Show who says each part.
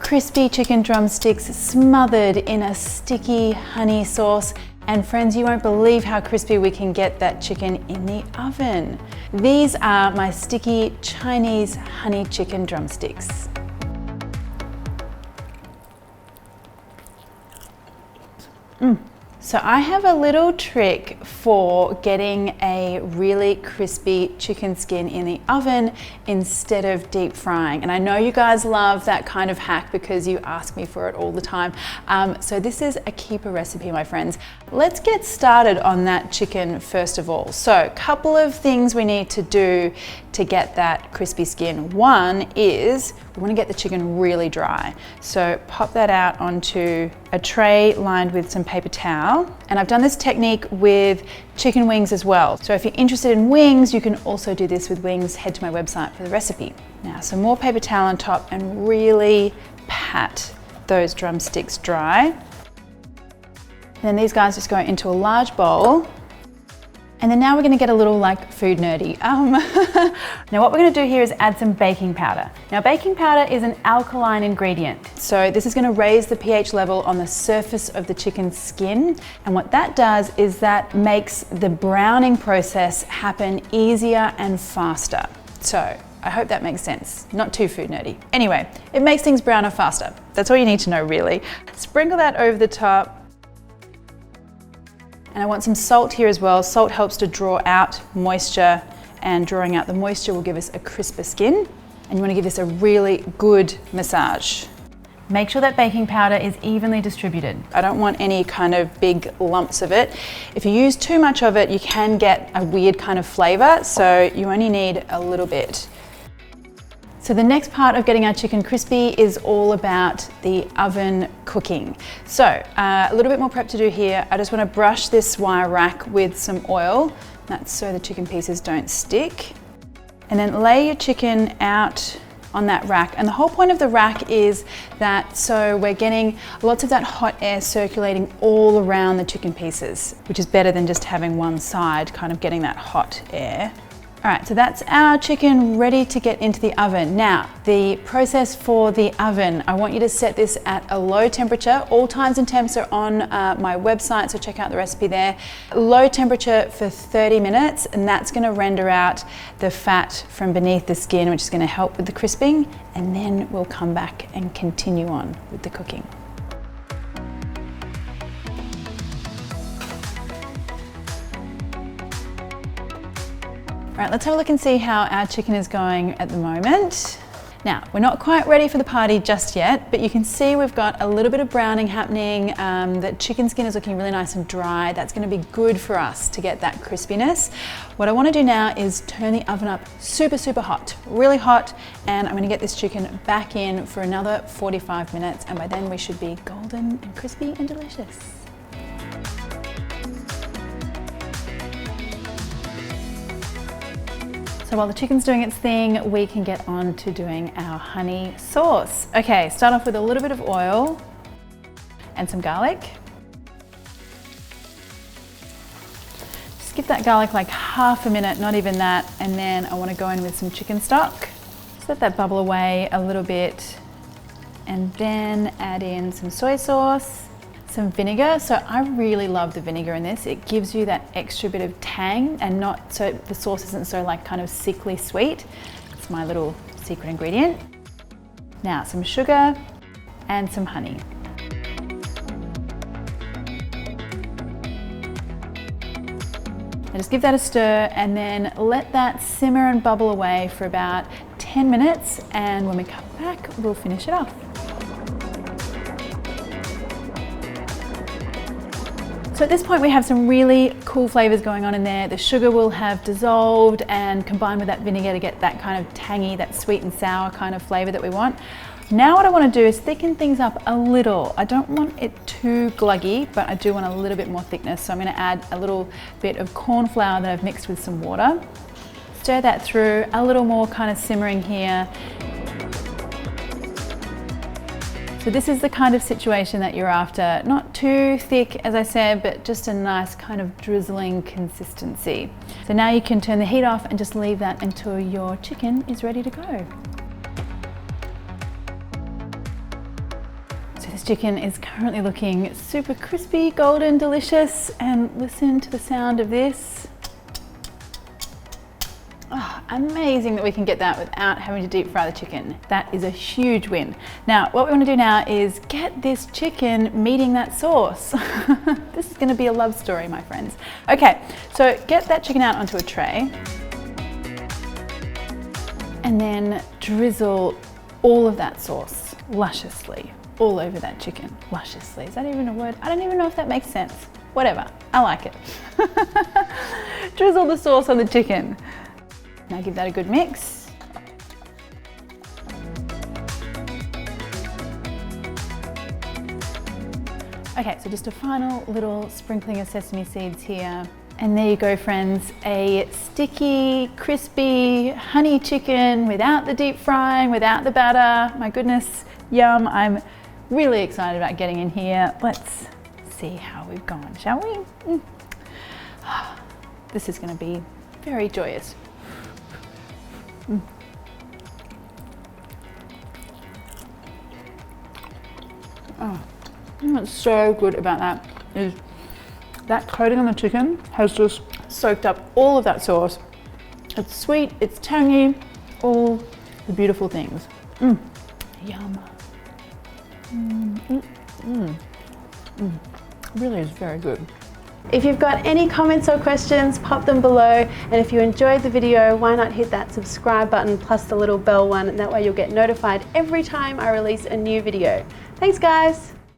Speaker 1: crispy chicken drumsticks smothered in a sticky honey sauce. And friends, you won't believe how crispy we can get that chicken in the oven. These are my sticky Chinese honey chicken drumsticks. So I have a little trick for getting a really crispy chicken skin in the oven instead of deep frying. And I know you guys love that kind of hack because you ask me for it all the time. So this is a keeper recipe, my friends. Let's get started on that chicken first of all. So a couple of things we need to do to get that crispy skin. One is we want to get the chicken really dry. So pop that out onto a tray lined with some paper towel. And I've done this technique with chicken wings as well. So if you're interested in wings, you can also do this with wings. Head to my website for the recipe. Now, some more paper towel on top and really pat those drumsticks dry. And then these guys just go into a large bowl. And then now we're gonna get a little like food nerdy. Now what we're gonna do here is add some baking powder. Now baking powder is an alkaline ingredient. So this is gonna raise the pH level on the surface of the chicken skin. And what that does is that makes the browning process happen easier and faster. So I hope that makes sense. Not too food nerdy. Anyway, it makes things browner faster. That's all you need to know really. Sprinkle that over the top. And I want some salt here as well. Salt helps to draw out moisture, and drawing out the moisture will give us a crisper skin. And you want to give this a really good massage. Make sure that baking powder is evenly distributed. I don't want any kind of big lumps of it. If you use too much of it, you can get a weird kind of flavor, so you only need a little bit. So the next part of getting our chicken crispy is all about the oven cooking. So a little bit more prep to do here. I just want to brush this wire rack with some oil. That's so the chicken pieces don't stick. And then lay your chicken out on that rack. And the whole point of the rack is that so we're getting lots of that hot air circulating all around the chicken pieces, which is better than just having one side kind of getting that hot air. All right, so that's our chicken ready to get into the oven. Now, the process for the oven, I want you to set this at a low temperature. All times and temps are on my website, so check out the recipe there. Low temperature for 30 minutes, and that's gonna render out the fat from beneath the skin, which is gonna help with the crisping, and then we'll come back and continue on with the cooking. All right, let's have a look and see how our chicken is going at the moment. Now, we're not quite ready for the party just yet, but you can see we've got a little bit of browning happening. The chicken skin is looking really nice and dry. That's gonna be good for us to get that crispiness. What I wanna do now is turn the oven up super, super hot, really hot, and I'm gonna get this chicken back in for another 45 minutes, and by then we should be golden and crispy and delicious. So while the chicken's doing its thing, we can get on to doing our honey sauce. Okay, start off with a little bit of oil and some garlic. Just give that garlic like half a minute, not even that, and then I want to go in with some chicken stock. Just let that bubble away a little bit, and then add in some soy sauce, some vinegar. So I really love the vinegar in this. It gives you that extra bit of tang and not so the sauce isn't so like kind of sickly sweet. It's my little secret ingredient. Now some sugar and some honey. And just give that a stir and then let that simmer and bubble away for about 10 minutes, and when we come back, we'll finish it off. So at this point we have some really cool flavors going on in there. The sugar will have dissolved and combined with that vinegar to get that kind of tangy, that sweet and sour kind of flavor that we want. Now what I want to do is thicken things up a little. I don't want it too gluggy, but I do want a little bit more thickness. So I'm going to add a little bit of corn flour that I've mixed with some water. Stir that through, a little more kind of simmering here. So this is the kind of situation that you're after. Not too thick, as I said, but just a nice kind of drizzling consistency. So now you can turn the heat off and just leave that until your chicken is ready to go. So this chicken is currently looking super crispy, golden, delicious, and listen to the sound of this. Oh, amazing that we can get that without having to deep fry the chicken. That is a huge win. Now, what we want to do now is get this chicken meeting that sauce. This is going to be a love story, my friends. Okay, so get that chicken out onto a tray and then drizzle all of that sauce lusciously all over that chicken. Lusciously, is that even a word? I don't even know if that makes sense. Whatever, I like it. Drizzle the sauce on the chicken. Now give that a good mix. Okay, so just a final little sprinkling of sesame seeds here. And there you go, friends, a sticky, crispy honey chicken without the deep frying, without the batter. My goodness, yum. I'm really excited about getting in here. Let's see how we've gone, shall we? This is gonna be very joyous. Oh, what's so good about that is that coating on the chicken has just soaked up all of that sauce. It's sweet, it's tangy, all the beautiful things. Yum. Really is very good.
Speaker 2: If you've got any comments or questions, pop them below. And if you enjoyed the video, why not hit that subscribe button plus the little bell one, and that way you'll get notified every time I release a new video. Thanks, guys.